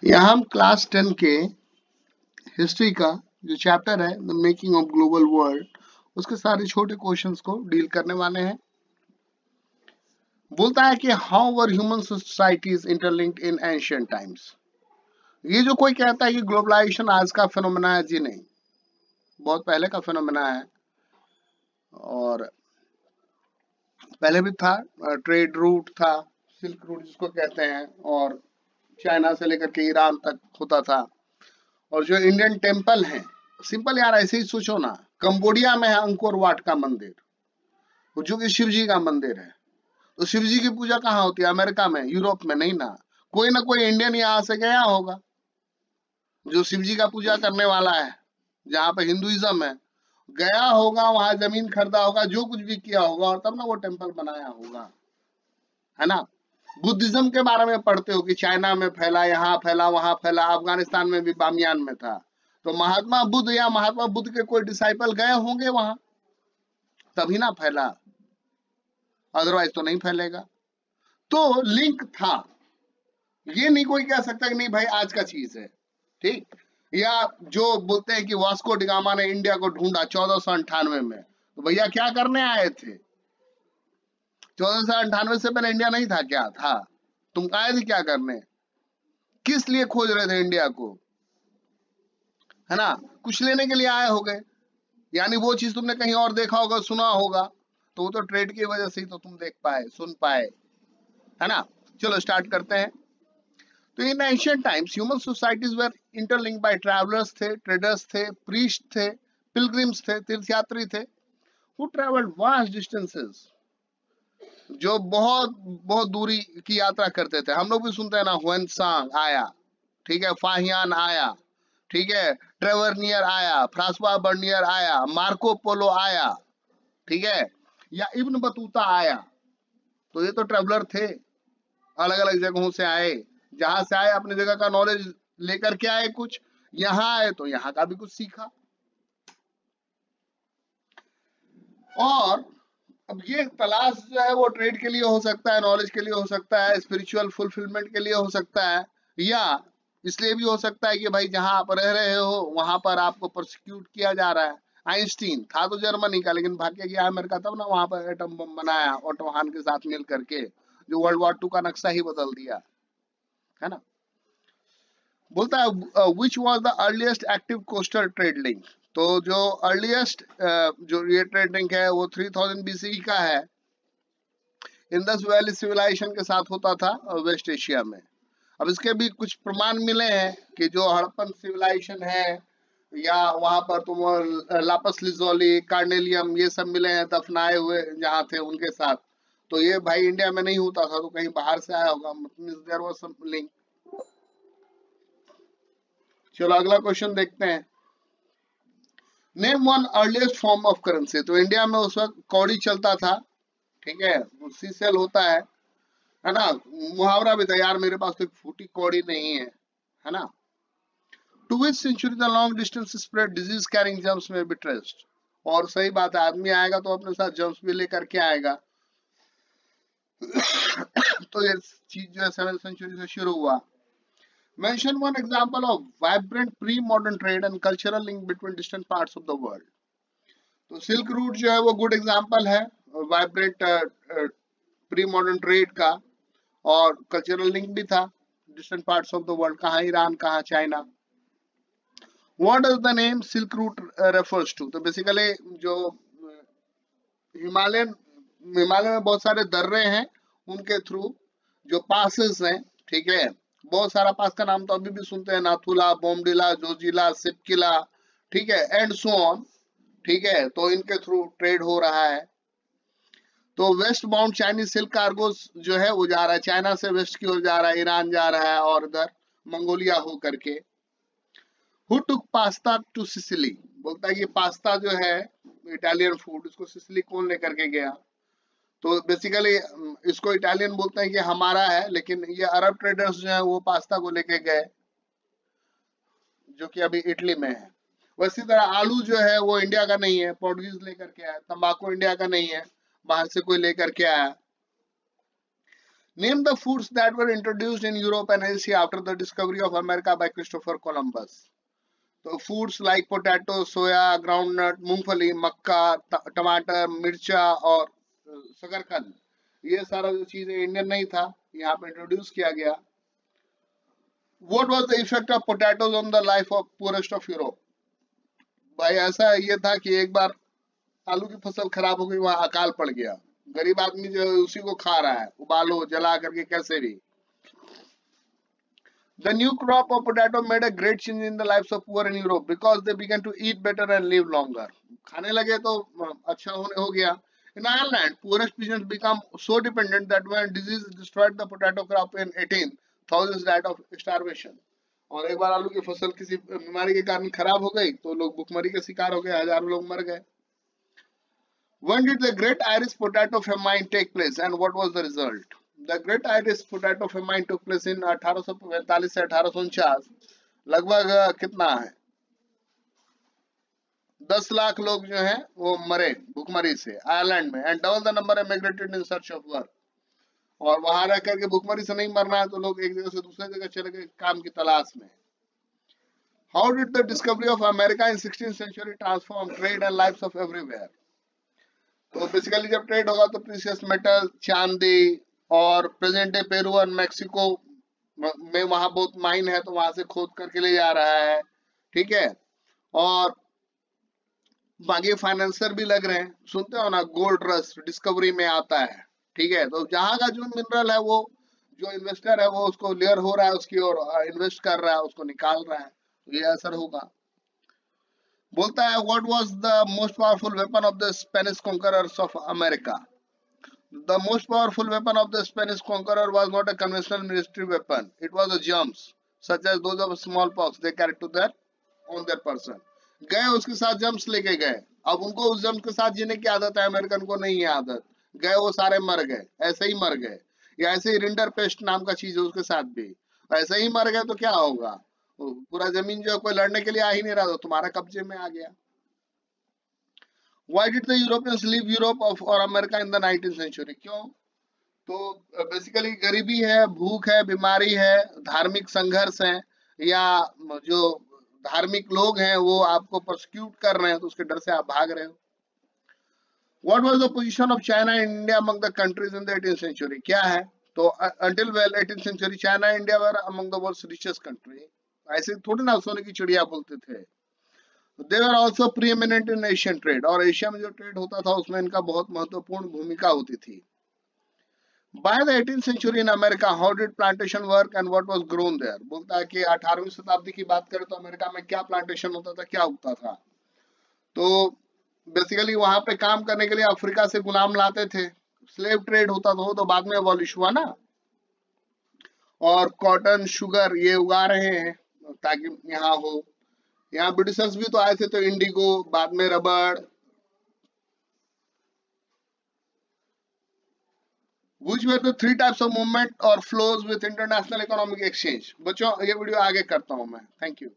यहाँ हम क्लास 10 के हिस्ट्री का जो चैप्टर है the making of global world उसके सारे छोटे क्वेश्चंस को डील करने वाले हैं। बोलता है कि how were human societies interlinked in ancient times. ये जो कोई कहता है कि ग्लोबलाइजेशन आज का फिनोमेना है, जी नहीं, बहुत पहले का फिनोमेना है और पहले भी था। ट्रेड रूट था, सिल्क रूट जिसको कहते हैं, और चाइना से लेकर के ईरान तक होता था। और जो इंडियन टेम्पल है, सिंपल यार ऐसे ही सोचो ना, कंबोडिया में है अंकोर वाट का मंदिर, जो कि शिव जी का मंदिर है। तो शिव जी की पूजा कहाँ होती है? अमेरिका में, यूरोप में नहीं ना। कोई ना कोई इंडियन यहाँ से गया होगा जो शिव जी का पूजा करने वाला है, जहाँ पे हिंदुइज्म है, गया होगा, वहां जमीन खरीदा होगा, जो कुछ भी किया होगा, और तब ना वो टेम्पल बनाया होगा, है ना। बुद्धिज्म के बारे में पढ़ते हो कि चाइना में फैला, यहाँ फैला, वहां फैला, अफगानिस्तान में भी बामियान में था। तो महात्मा बुद्ध या महात्मा बुद्ध के कोई डिसाइपल गए होंगे वहां, तभी ना फैला, अदरवाइज तो नहीं फैलेगा। तो लिंक था, ये नहीं कोई कह सकता कि नहीं भाई आज का चीज है, ठीक। या जो बोलते हैं कि वास्को डिगामा ने इंडिया को ढूंढा 1498 में, तो भैया क्या करने आए थे? 1498 से पहले इंडिया नहीं था क्या? था। तुम आए थे क्या करने? किस लिए खोज रहे थे इंडिया को, है ना? कुछ लेने के लिए आए हो गए, यानी वो चीज तुमने कहीं और देखा होगा, सुना होगा, तो वो तो ट्रेड की वजह से ही तो तुम देख पाए, सुन पाए, है ना। चलो स्टार्ट करते हैं। तो in ancient times human societies were interlinked by travellers थे, ट्रेडर्स थे, प्रीस्ट थे, पिलग्रिम्स थे, तीर्थयात्री थे, हु ट्रैवल्ड वास्ट डिस्टेंसेस, जो बहुत बहुत दूरी की यात्रा करते थे। हम लोग भी सुनते हैं ना, हुएनसांग आया, ठीक है, फाहियान आया, ठीक है, ट्रेवरनियर आया, फ्रांसवा बर्नियर आया, मार्को पोलो आया, ठीक है, या इब्न बतूता आया। तो ये तो ट्रेवलर थे, अलग अलग जगहों से आए, जहां से आए अपनी जगह का नॉलेज लेकर के आए, कुछ यहाँ आए तो यहाँ का भी कुछ सीखा। और अब ये तलाश जो है वो ट्रेड के लिए हो सकता है, नॉलेज के लिए हो सकता है, स्पिरिचुअल फुलफिलमेंट के लिए हो सकता है, या इसलिए भी हो सकता है कि भाई जहां आप रह रहे हो वहां पर आपको प्रोसिक्यूट किया जा रहा है। आइंस्टीन था तो जर्मनी का, लेकिन भाग के गया अमेरिका, तब ना वहां पर एटम बम बनाया ऑटो हान के साथ मिल करके, जो वर्ल्ड वॉर 2 का नक्शा ही बदल दिया, है ना। बोलता है which was the earliest active coastal trade link. तो जो अर्लीस्ट जो ये ट्रेड लिंक है वो 3000 बीसी का है, इंडस वैली सिविलाइजेशन के साथ होता था वेस्ट एशिया में। अब इसके भी कुछ प्रमाण मिले हैं कि जो हड़प्पन सिविलाइजेशन है, या वहां पर तुम लापस लिजोली, कार्नेलियम, ये सब मिले हैं दफनाए हुए जहाँ थे उनके साथ। तो ये भाई इंडिया में नहीं होता था, तो कहीं बाहर से आया होगा, देयर वाज सम लिंक। चलो अगला क्वेश्चन देखते हैं। Name one earliest form of currency. तो इंडिया में उस वक्त कौड़ी चलता था, ठीक है, सीसेल होता है ना। मुहावरा भी था, यार मेरे पास तो एक फूटी कौड़ी नहीं है ना। To which century the long distance spread disease carrying germs may be traced. और सही बात है, आदमी आएगा तो अपने साथ जर्म्स भी लेकर के आएगा। तो ये चीज जो है 7th सेंचुरी से शुरू हुआ। Mention one example of vibrant pre-modern trade and cultural link between distant parts of the world. तो सिल्क रूट जो है वो गुड एग्जांपल है वाइब्रेंट प्री मॉडर्न ट्रेड का, और कल्चरल लिंक भी था distant parts of the world, कहाँ ईरान, कहाँ China. What does the name silk route refers to. तो बेसिकली जो हिमालयन हिमालय में बहुत सारे दर्रे हैं, उनके थ्रू जो पासेस हैं, ठीक है, बहुत सारा पास का नाम तो अभी भी सुनते हैं, नाथुला, बोमडिला, जोजिला, सिपकिला, ठीक है, एंड सो ऑन, ठीक है। तो इनके थ्रू ट्रेड हो रहा है। तो waste bound Chinese silk cargos जो है वो जा रहा है चाइना से, वेस्ट की ओर जा रहा है, ईरान जा रहा है, और इधर मंगोलिया हो करके। Who took pasta to Sicily. बोलता है कि पास्ता जो है इटालियन फूड, उसको सिसिली कौन लेकर के गया। तो बेसिकली इसको इटालियन बोलते हैं कि हमारा है, लेकिन ये अरब ट्रेडर्स जो है वो पास्ता को लेके गए, जो कि अभी इटली में है। वैसी तरह आलू जो है वो इंडिया का नहीं है, पोर्टुगीज लेकर के आया। तंबाकू इंडिया का नहीं है, बाहर से कोई लेकर के आया। Name the foods that were introduced in Europe and Asia after the discovery of America by Christopher Columbus. तो foods like potato, soya, groundnut, मूंगफली, मक्का, टमाटर, मिर्चा और शकरकंद, ये सारा जो चीजें इंडियन नहीं था, यहाँ पे इंट्रोड्यूस किया गया. What was the effect of potatoes on the life of poorest of Europe? भाई ऐसा ये था कि एक बार आलू की फसल खराब हो गई, वहां अकाल पड़ गया. गरीब आदमी जो है उसी को खा रहा है, उबालो जला करके कैसे भी. The new crop of potato made a great change in the lives of poor in Europe because they began to eat better and live longer. खाने लगे तो अच्छा होने हो गया. In Ireland, poorest peasants become so dependent that when disease destroyed the potato crop in 18, thousands died of starvation. और एक बार आलू की फसल किसी बीमारी के कारण खराब हो गई तो लोग भुखमरी के शिकार हो गए, हजारों लोग मर गए. When did the Great Irish Potato Famine take place and what was the result? The Great Irish Potato Famine took place in 1845 से 1849. लगभग कितना है, 10 लाख लोग जो हैं वो मरे भुखमरी से आयरलैंड में. And double the number emigrated in search of work. और वहां रह करके भुखमरी से नहीं मरना है तो लोग एक जगह से दूसरे जगह चले गए काम की तलाश में. How did the discovery of America in 16th century transform trade and lives of everywhere? तो बेसिकली जब ट्रेड होगा तो प्रीशियस मेटल, चांदी और प्रेजेंट डे पेरू और मैक्सिको में वहां बहुत माइन है तो वहां से खोद करके ले जा रहा है. ठीक है. और बाकी फाइनेंसर भी लग रहे हैं. सुनते हो ना, गोल्ड रश डिस्कवरी में आता है. ठीक है. तो जहां का जो मिनरल है वो जो इन्वेस्टर है वो उसको लेयर हो रहा है, उसकी ओर इन्वेस्ट कर रहा है, उसको निकाल रहा है, तो ये असर होगा. बोलता है what was the most powerful weapon of the Spanish conquerors of America. The most powerful weapon of the Spanish conqueror was not a conventional military weapon. It was a germs, such as those of smallpox they carried to their on their person. गए उसके साथ germs लेके गए. अब उनको उस germs के साथ जीने की आदत है, अमेरिकन को नहीं है आदत. गए वो सारे मर गए, ऐसे ही मर गए. या ऐसे ही रिंडर पेस्ट नाम का चीज है उसके साथ भी ऐसे ही मर गए. तो क्या होगा, पूरा जमीन जो है कोई लड़ने के लिए आ ही नहीं रहा, तो तुम्हारे कब्जे में आ गया. Why did the Europeans leave Europe or America in the 19th century? क्यों? तो बेसिकली गरीबी है, भूख है, बीमारी है, धार्मिक संघर्ष है, या जो धार्मिक लोग हैं वो आपको प्रोसिक्यूट कर रहे हैं तो उसके डर से आप भाग रहे हो. What was the position of China and India among the countries in the 18th century? क्या है? तो until well 18th century China and India were among the world's richest country. ऐसे थोड़ी ना सोने की चिड़िया बोलते थे. They were also preeminent in Asian trade. और एशिया में जो ट्रेड होता था उसमें इनका बहुत महत्वपूर्ण भूमिका होती थी. By the 18th century in America, how did plantation work and what was grown there? बोलता है कि 18वीं शताब्दी की बात करें तो अमेरिका में क्या प्लांटेशन होता था, क्या उगता था. तो बेसिकली वहां पे काम करने के लिए अफ्रीका से गुलाम लाते थे. स्लेव ट्रेड होता था, तो बाद में अबॉलिश हुआ ना. और कॉटन, शुगर ये उगा रहे हैं ताकि यहाँ हो. यहाँ ब्रिटिशर्स भी तो आए थे, तो इंडिगो, बाद में रबड़. Which were the 3 types of movement or flows with international economic exchange? बच्चों ये वीडियो आगे करता हूँ मैं. Thank you.